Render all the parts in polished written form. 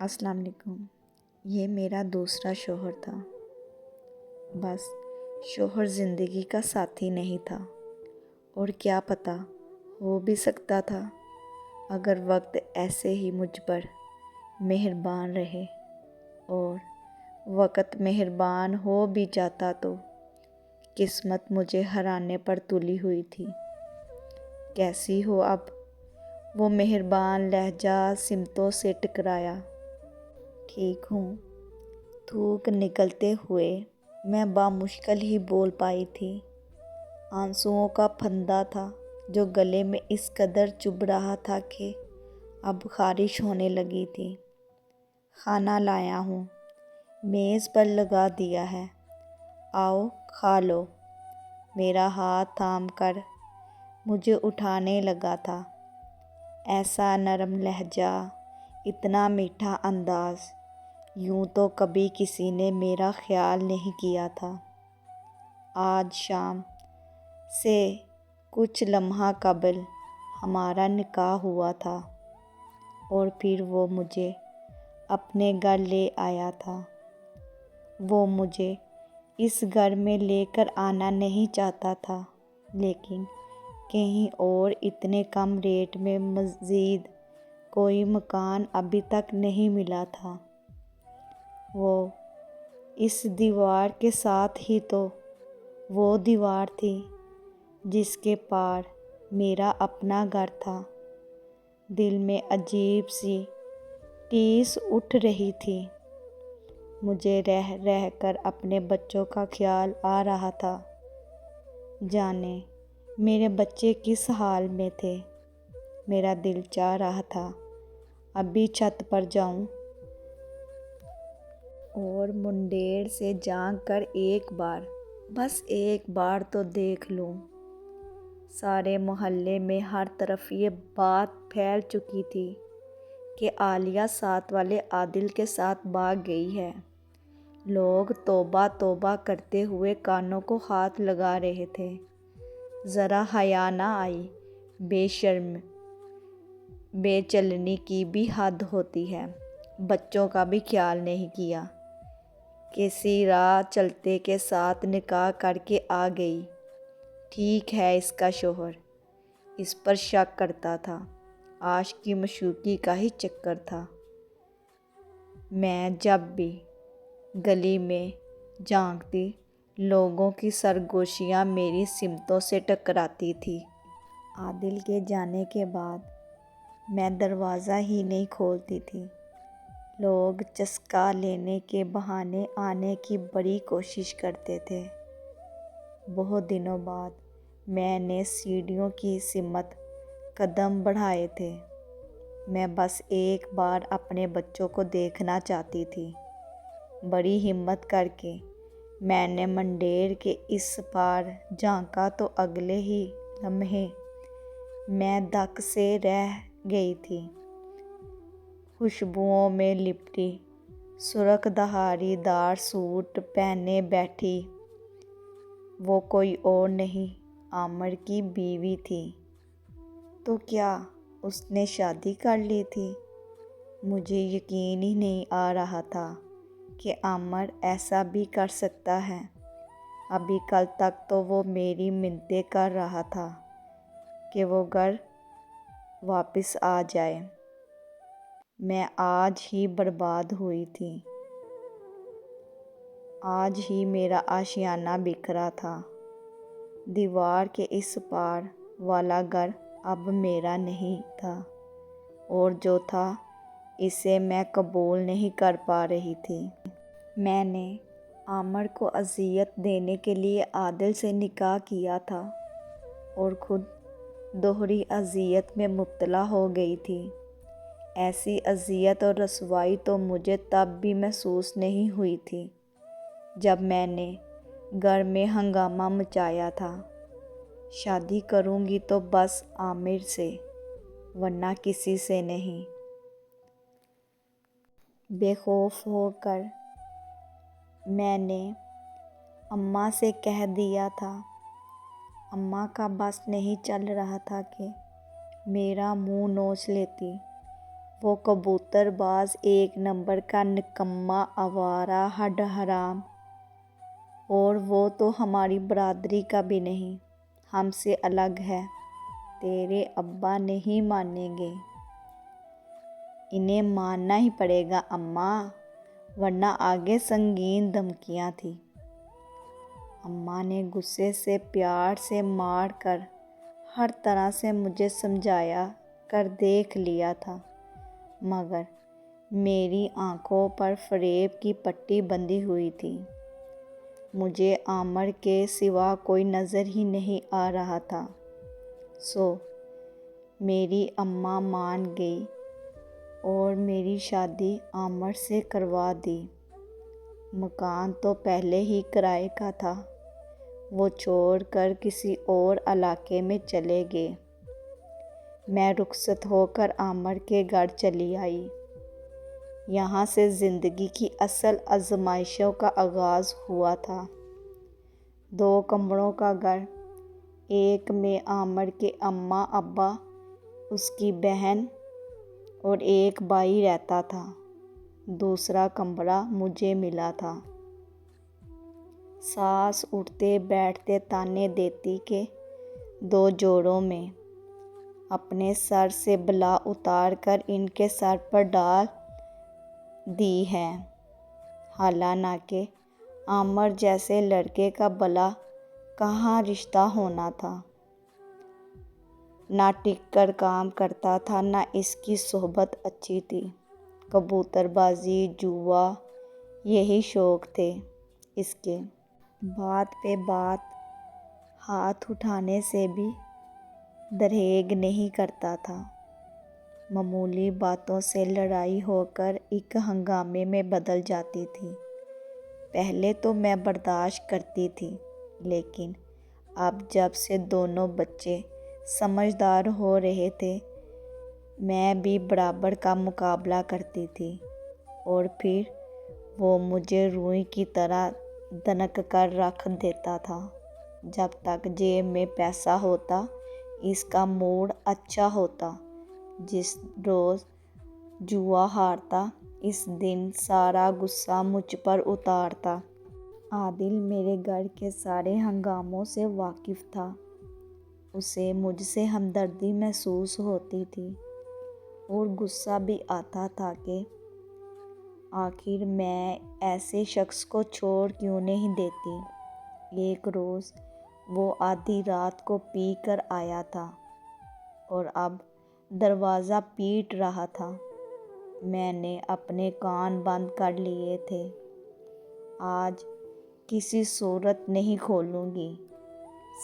السلام علیکم۔ یہ میرا دوسرا شوہر تھا۔ بس شوہر زندگی کا ساتھی نہیں تھا، اور کیا پتہ ہو بھی سکتا تھا اگر وقت ایسے ہی مجھ پر مہربان رہے، اور وقت مہربان ہو بھی جاتا تو قسمت مجھے ہرانے پر تلی ہوئی تھی۔ کیسی ہو اب وہ مہربان لہجہ سمتوں سے ٹکرایا۔ ٹھیک ہوں، تھوک نکلتے ہوئے میں بامشکل ہی بول پائی تھی۔ آنسوؤں کا پھندا تھا جو گلے میں اس قدر چبھ رہا تھا کہ اب خارش ہونے لگی تھی۔ کھانا لایا ہوں، میز پر لگا دیا ہے، آؤ کھا لو۔ میرا ہاتھ تھام کر مجھے اٹھانے لگا تھا۔ ایسا نرم لہجہ، اتنا میٹھا انداز، یوں تو کبھی کسی نے میرا خیال نہیں کیا تھا۔ آج شام سے کچھ لمحہ قبل ہمارا نکاح ہوا تھا، اور پھر وہ مجھے اپنے گھر لے آیا تھا۔ وہ مجھے اس گھر میں لے کر آنا نہیں چاہتا تھا، لیکن کہیں اور اتنے کم ریٹ میں مزید کوئی مکان ابھی تک نہیں ملا تھا۔ وہ اس دیوار کے ساتھ ہی تو وہ دیوار تھی جس کے پار میرا اپنا گھر تھا۔ دل میں عجیب سی ٹیس اٹھ رہی تھی۔ مجھے رہ رہ کر اپنے بچوں کا خیال آ رہا تھا۔ جانے میرے بچے کس حال میں تھے۔ میرا دل چاہ رہا تھا ابھی چھت پر جاؤں اور منڈیر سے جھانک کر بس ایک بار تو دیکھ لوں۔ سارے محلے میں ہر طرف یہ بات پھیل چکی تھی کہ عالیہ ساتھ والے عادل کے ساتھ بھاگ گئی ہے۔ لوگ توبہ توبہ کرتے ہوئے کانوں کو ہاتھ لگا رہے تھے۔ ذرا حیا نہ آئی؟ بے شرم، بے چلنی کی بھی حد ہوتی ہے۔ بچوں کا بھی خیال نہیں کیا۔ کسی راہ چلتے کے ساتھ نکاح کر کے آ گئی۔ ٹھیک ہے، اس کا شوہر اس پر شک کرتا تھا، عاشقی معشوقی کا ہی چکر تھا۔ میں جب بھی گلی میں جھانکتی، لوگوں کی سرگوشیاں میری سمتوں سے ٹکراتی تھی۔ عادل کے جانے کے بعد میں دروازہ ہی نہیں کھولتی تھی۔ لوگ چسکا لینے کے بہانے آنے کی بڑی کوشش کرتے تھے۔ بہت دنوں بعد میں نے سیڑھیوں کی سمت قدم بڑھائے تھے۔ میں بس ایک بار اپنے بچوں کو دیکھنا چاہتی تھی۔ بڑی ہمت کر کے میں نے منڈیر کے اس پار جھانکا تو اگلے ہی لمحے میں دھک سے رہ گئی تھی۔ خوشبوؤں میں لپٹی، سرخ دھاری دار سوٹ پہنے بیٹھی، وہ کوئی اور نہیں، عامر کی بیوی تھی۔ تو کیا اس نے شادی کر لی تھی؟ مجھے یقین ہی نہیں آ رہا تھا کہ عامر ایسا بھی کر سکتا ہے۔ ابھی کل تک تو وہ میری منتیں کر رہا تھا کہ وہ گھر واپس آ جائے۔ میں آج ہی برباد ہوئی تھی۔ آج ہی میرا آشیانہ بکھرا تھا۔ دیوار کے اس پار والا گھر اب میرا نہیں تھا، اور جو تھا اسے میں قبول نہیں کر پا رہی تھی۔ میں نے عامر کو اذیت دینے کے لیے عادل سے نکاح کیا تھا، اور خود دوہری اذیت میں مبتلا ہو گئی تھی۔ ایسی اذیت اور رسوائی تو مجھے تب بھی محسوس نہیں ہوئی تھی جب میں نے گھر میں ہنگامہ مچایا تھا۔ شادی کروں گی تو بس عامر سے، ورنہ کسی سے نہیں۔ بے خوف ہو کر میں نے اماں سے کہہ دیا تھا۔ اماں کا بس نہیں چل رہا تھا کہ میرا منہ نوچ لیتی۔ وہ کبوتر باز ایک نمبر کا نکما آوارہ ہڈ حرام، اور وہ تو ہماری برادری کا بھی نہیں، ہم سے الگ ہے۔ تیرے ابا نہیں مانیں گے۔ انہیں ماننا ہی پڑے گا اماں، ورنہ آگے سنگین دھمکیاں تھیں۔ اماں نے غصے سے پیار سے مار کر ہر طرح سے مجھے سمجھایا کر دیکھ لیا تھا، مگر میری آنکھوں پر فریب کی پٹی بندھی ہوئی تھی۔ مجھے عامر کے سوا کوئی نظر ہی نہیں آ رہا تھا۔ سو میری اماں مان گئی اور میری شادی عامر سے کروا دی۔ مکان تو پہلے ہی کرائے کا تھا، وہ چھوڑ کر کسی اور علاقے میں چلے گئے۔ میں رخصت ہو کر عامر کے گھر چلی آئی۔ یہاں سے زندگی کی اصل آزمائشوں کا آغاز ہوا تھا۔ 2 کمروں کا گھر، ایک میں عامر کے اماں ابا، اس کی بہن اور ایک بھائی رہتا تھا۔ دوسرا کمرہ مجھے ملا تھا۔ ساس اٹھتے بیٹھتے تانے دیتی کہ 2 جوڑوں میں اپنے سر سے بلا اتار کر ان کے سر پر ڈال دی ہے، حالانکہ عامر جیسے لڑکے کا بلا کہاں رشتہ ہونا تھا۔ نہ ٹک کر کام کرتا تھا، نہ اس کی صحبت اچھی تھی۔ کبوتر بازی، جوا، یہی شوق تھے اس کے۔ بات پہ بات ہاتھ اٹھانے سے بھی درہیگ نہیں کرتا تھا۔ معمولی باتوں سے لڑائی ہو کر ایک ہنگامے میں بدل جاتی تھی۔ پہلے تو میں برداشت کرتی تھی، لیکن اب جب سے دونوں بچے سمجھدار ہو رہے تھے، میں بھی برابر کا مقابلہ کرتی تھی، اور پھر وہ مجھے روئی کی طرح دنک کر رکھ دیتا تھا۔ جب تک جیب میں پیسہ ہوتا اس کا موڈ اچھا ہوتا، جس روز جوا ہارتا اس دن سارا غصہ مجھ پر اتارتا۔ عادل میرے گھر کے سارے ہنگاموں سے واقف تھا۔ اسے مجھ سے ہمدردی محسوس ہوتی تھی، اور غصہ بھی آتا تھا کہ آخر میں ایسے شخص کو چھوڑ کیوں نہیں دیتی۔ ایک روز وہ آدھی رات کو پی کر آیا تھا اور اب دروازہ پیٹ رہا تھا۔ میں نے اپنے کان بند کر لیے تھے۔ آج کسی صورت نہیں کھولوں گی،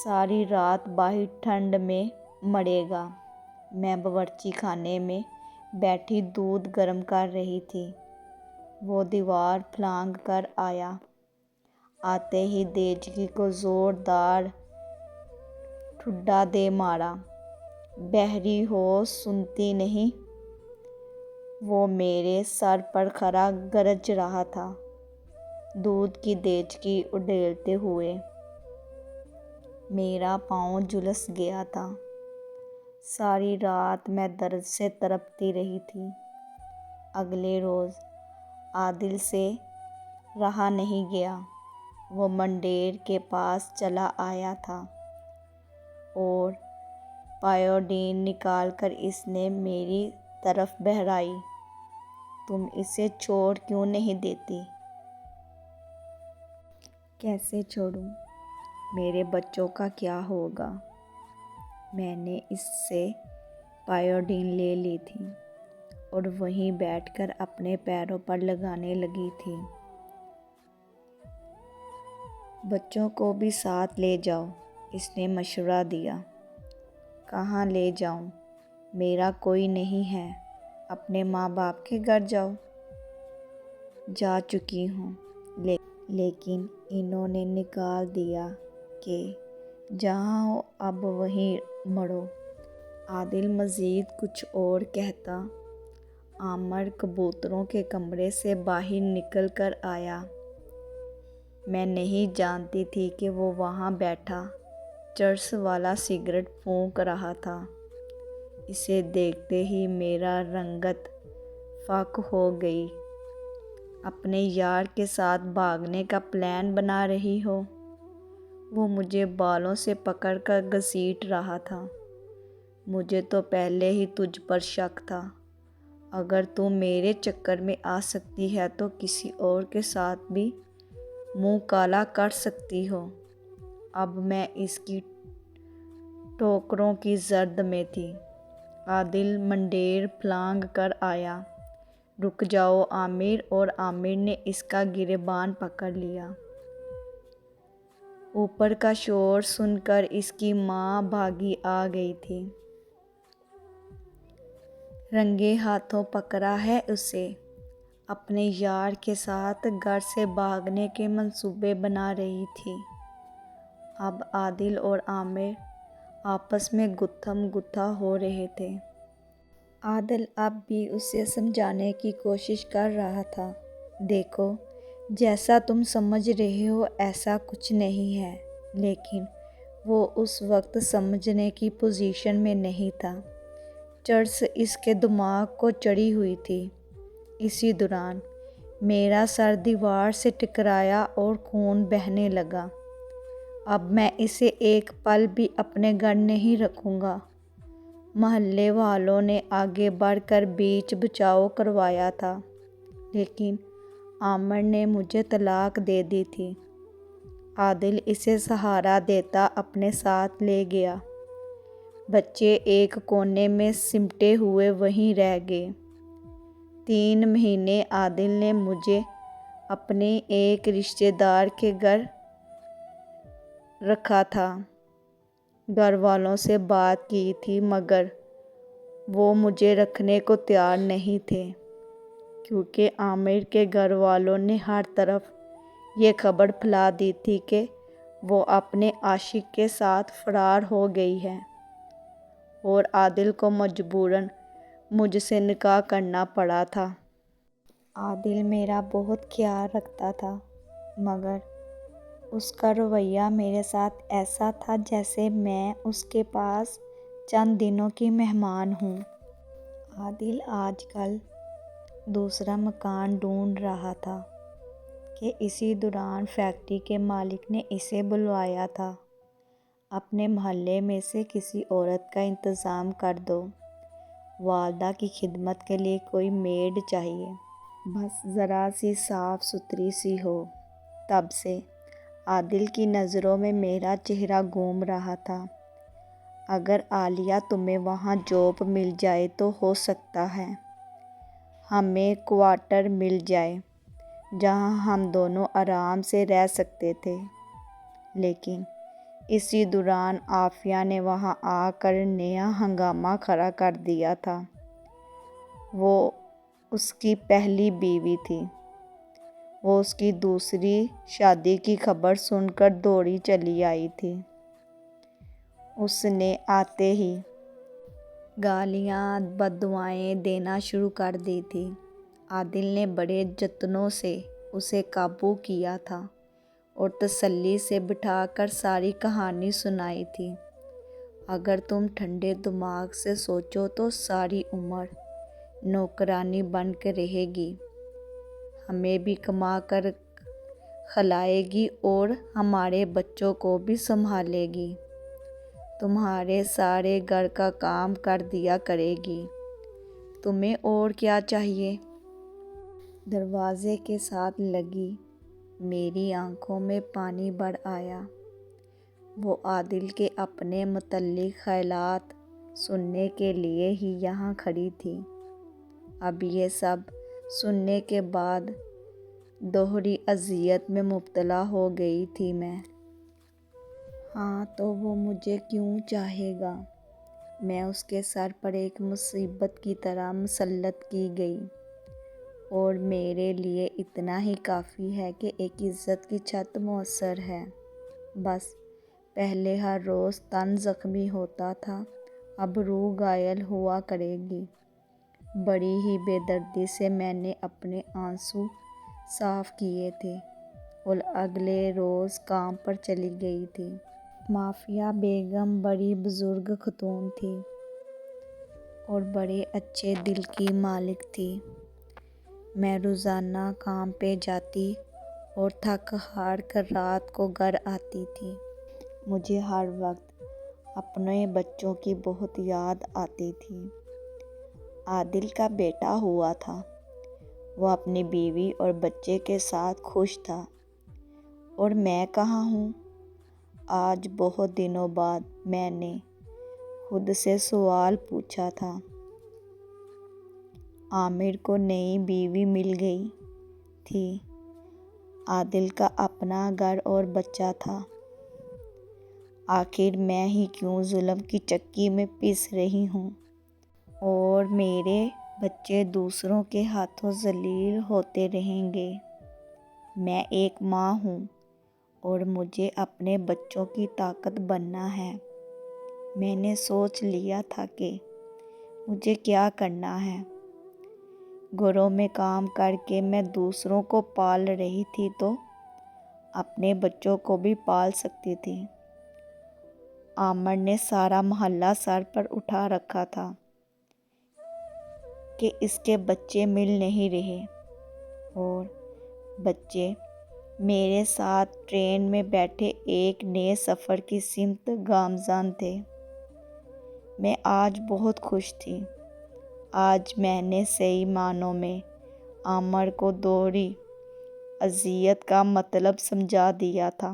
ساری رات باہر ٹھنڈ میں مرے گا۔ میں باورچی خانے میں بیٹھی دودھ گرم کر رہی تھی۔ وہ دیوار پھلانگ کر آیا۔ آتے ہی دیچکی کو زوردار ٹھڈا دے مارا۔ بہری ہو، سنتی نہیں؟ وہ میرے سر پر کھڑا گرج رہا تھا، دودھ کی دیچکی اڑیلتے ہوئے۔ میرا پاؤں جھلس گیا تھا۔ ساری رات میں درد سے تڑپتی رہی تھی۔ اگلے روز عادل سے رہا نہیں گیا۔ وہ منڈیر کے پاس چلا آیا تھا اور پائیوڈین نکال کر اس نے میری طرف بہرائی۔ تم اسے چھوڑ کیوں نہیں دیتی؟ کیسے چھوڑوں؟ میرے بچوں کا کیا ہوگا؟ میں نے اس سے پائیوڈین لے لی تھی اور وہیں بیٹھ کر اپنے پیروں پر لگانے لگی تھی۔ بچوں کو بھی ساتھ لے جاؤ، اس نے مشورہ دیا۔ کہاں لے جاؤں؟ میرا کوئی نہیں ہے، اپنے ماں باپ کے گھر جاؤ۔ جا چکی ہوں، لیکن انہوں نے نکال دیا کہ جہاں ہو اب وہیں مرو۔ عادل مزید کچھ اور کہتا، عامر کبوتروں کے کمرے سے باہر نکل کر آیا۔ میں نہیں جانتی تھی کہ وہ وہاں بیٹھا چرس والا سگریٹ پھونک رہا تھا۔ اسے دیکھتے ہی میرا رنگت فاق ہو گئی۔ اپنے یار کے ساتھ بھاگنے کا پلان بنا رہی ہو؟ وہ مجھے بالوں سے پکڑ کر گھسیٹ رہا تھا۔ مجھے تو پہلے ہی تجھ پر شک تھا۔ اگر تو میرے چکر میں آ سکتی ہے تو کسی اور کے ساتھ بھی منہ کالا کر سکتی ہو۔ اب میں اس کی ٹھوکروں کی زرد میں تھی۔ عادل منڈیر پھلانگ کر آیا۔ رک جاؤ عامر، اور عامر نے اس کا گریبان پکڑ لیا۔ اوپر کا شور سن کر اس کی ماں بھاگی آ گئی تھی۔ رنگے ہاتھوں پکڑا ہے اسے۔ اپنے یار کے ساتھ گھر سے بھاگنے کے منصوبے بنا رہی تھی۔ اب عادل اور عامر آپس میں گتھم گتھا ہو رہے تھے۔ عادل اب بھی اسے سمجھانے کی کوشش کر رہا تھا۔ دیکھو، جیسا تم سمجھ رہے ہو ایسا کچھ نہیں ہے، لیکن وہ اس وقت سمجھنے کی پوزیشن میں نہیں تھا۔ چرس اس کے دماغ کو چڑھی ہوئی تھی۔ اسی دوران میرا سر دیوار سے ٹکرایا اور خون بہنے لگا۔ اب میں اسے ایک پل بھی اپنے گھر نہیں رکھوں گا۔ محلے والوں نے آگے بڑھ کر بیچ بچاؤ کروایا تھا، لیکن عامر نے مجھے طلاق دے دی تھی۔ عادل اسے سہارا دیتا اپنے ساتھ لے گیا۔ بچے ایک کونے میں سمٹے ہوئے وہیں رہ گئے۔ 3 مہینے عادل نے مجھے اپنے ایک رشتہ دار کے گھر رکھا تھا۔ گھر والوں سے بات کی تھی مگر وہ مجھے رکھنے کو تیار نہیں تھے، کیونکہ عامر کے گھر والوں نے ہر طرف یہ خبر پھیلا دی تھی کہ وہ اپنے عاشق کے ساتھ فرار ہو گئی ہے، اور عادل کو مجبوراً مجھ سے نکاح کرنا پڑا تھا۔ عادل میرا بہت خیال رکھتا تھا، مگر اس کا رویہ میرے ساتھ ایسا تھا جیسے میں اس کے پاس چند دنوں کی مہمان ہوں۔ عادل آج کل دوسرا مکان ڈھونڈ رہا تھا کہ اسی دوران فیکٹری کے مالک نے اسے بلوایا تھا۔ اپنے محلے میں سے کسی عورت کا انتظام کر دو، والدہ کی خدمت کے لیے کوئی میڈ چاہیے، بس ذرا سی صاف ستھری سی ہو۔ تب سے عادل کی نظروں میں میرا چہرہ گھوم رہا تھا۔ اگر عالیہ تمہیں وہاں جاب مل جائے تو ہو سکتا ہے ہمیں کوارٹر مل جائے جہاں ہم دونوں آرام سے رہ سکتے تھے۔ لیکن اسی دوران عافیہ نے وہاں آ کر نیا ہنگامہ کھڑا کر دیا تھا۔ وہ اس کی پہلی بیوی تھی۔ وہ اس کی دوسری شادی کی خبر سن کر دوڑی چلی آئی تھی۔ اس نے آتے ہی گالیاں بددعائیں دینا شروع کر دی تھی۔ عادل نے بڑے جتنوں سے اسے قابو کیا تھا اور تسلی سے بٹھا کر ساری کہانی سنائی تھی۔ اگر تم ٹھنڈے دماغ سے سوچو تو ساری عمر نوکرانی بن کے رہے گی، ہمیں بھی کما کر کھلائے گی اور ہمارے بچوں کو بھی سنبھالے گی، تمہارے سارے گھر کا کام کر دیا کرے گی، تمہیں اور کیا چاہیے؟ دروازے کے ساتھ لگی میری آنکھوں میں پانی بھر آیا۔ وہ عادل کے اپنے متعلق خیالات سننے کے لیے ہی یہاں کھڑی تھی۔ اب یہ سب سننے کے بعد دوہری اذیت میں مبتلا ہو گئی تھی میں۔ ہاں تو وہ مجھے کیوں چاہے گا؟ میں اس کے سر پر ایک مصیبت کی طرح مسلط کی گئی، اور میرے لیے اتنا ہی کافی ہے کہ ایک عزت کی چھت میسر ہے۔ بس پہلے ہر روز تن زخمی ہوتا تھا، اب روح گھائل ہوا کرے گی۔ بڑی ہی بے دردی سے میں نے اپنے آنسو صاف کیے تھے اور اگلے روز کام پر چلی گئی تھی۔ مافیہ بیگم بڑی بزرگ خاتون تھی اور بڑے اچھے دل کی مالک تھی۔ میں روزانہ کام پہ جاتی اور تھک ہار کر رات کو گھر آتی تھی۔ مجھے ہر وقت اپنے بچوں کی بہت یاد آتی تھی۔ عادل کا بیٹا ہوا تھا۔ وہ اپنی بیوی اور بچے کے ساتھ خوش تھا، اور میں کہاں ہوں؟ آج بہت دنوں بعد میں نے خود سے سوال پوچھا تھا۔ عامر کو نئی بیوی مل گئی تھی، عادل کا اپنا گھر اور بچہ تھا۔ آخر میں ہی کیوں ظلم کی چکی میں پس رہی ہوں، اور میرے بچے دوسروں کے ہاتھوں ذلیل ہوتے رہیں گے؟ میں ایک ماں ہوں، اور مجھے اپنے بچوں کی طاقت بننا ہے۔ میں نے سوچ لیا تھا کہ مجھے کیا کرنا ہے۔ گھروں میں کام کر کے میں دوسروں کو پال رہی تھی تو اپنے بچوں کو بھی پال سکتی تھی۔ عامر نے سارا محلہ سر پر اٹھا رکھا تھا کہ اس کے بچے مل نہیں رہے، اور بچے میرے ساتھ ٹرین میں بیٹھے ایک نئے سفر کی سمت گامزن تھے۔ میں آج بہت خوش تھی۔ آج میں نے صحیح معنوں میں عامر کو دوہری اذیت کا مطلب سمجھا دیا تھا۔